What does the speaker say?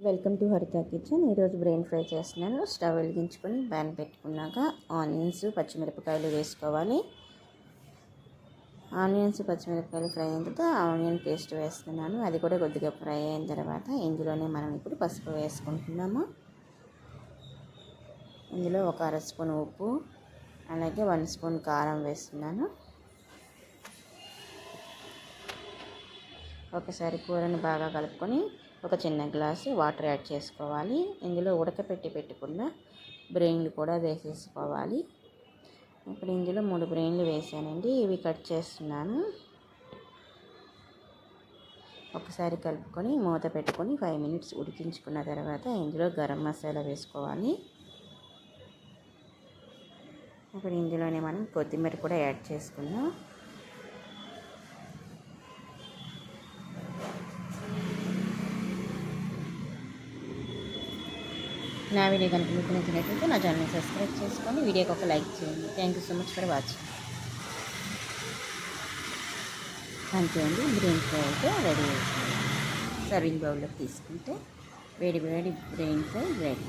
Welcome to హరిత kitchen. ఈరోజు brain fry చేస్తున్నాను. స్టవ్ వెలిగించుకొని ప్యాన్ పెట్టుకున్నాక ఆనియన్స్ పచ్చిమిరపకాయలు వేసుకోవాలి. ఆనియన్స్ పచ్చిమిరపకాయలు ఫ్రై అయిన తర్వాత ఆనియన్ పేస్ట్ వేస్తున్నాను. అది కూడా కొద్దిగా ఫ్రై అయిన తర్వాత ఇందులోనే మనం ఇప్పుడు పసుపు వేసుకుంటున్నాము. ఇందులో ఒక అర స్పూన్ ఉప్పు, అలాగే 1 స్పూన్ కారం వేస్తున్నాను. ఒకసారి కూరని బాగా కలుపుకొని ఒక చిన్న గ్లాసు వాటర్ యాడ్ చేసుకోవాలి. ఇందులో ఉడకపెట్టి పెట్టుకున్న బ్రెయిన్లు కూడా వేసేసుకోవాలి. ఇప్పుడు ఇందులో 3 బ్రెయిన్లు వేసానండి. ఇవి కట్ చేస్తున్నాను. ఒకసారి కలుపుకొని మూత పెట్టుకొని 5 మినిట్స్ ఉడికించుకున్న తర్వాత ఇందులో గరం మసాలా వేసుకోవాలి. ఇప్పుడు ఇందులోనే మనం కొత్తిమీర కూడా యాడ్ చేసుకుందాం. నా వీడియో కనుక మీకు నచ్చినట్లయితే నా ఛానల్ని సబ్స్క్రైబ్ చేసుకొని వీడియోకి ఒక లైక్ చేయండి. Thank you so much for watching. అంతే అండి, బ్రెయిన్ ఫ్రై అయితే రెడీ అవుతుంది. సర్వింగ్ బౌల్లోకి తీసుకుంటే వేడి వేడి బ్రెయిన్ ఫ్రై రెడీ.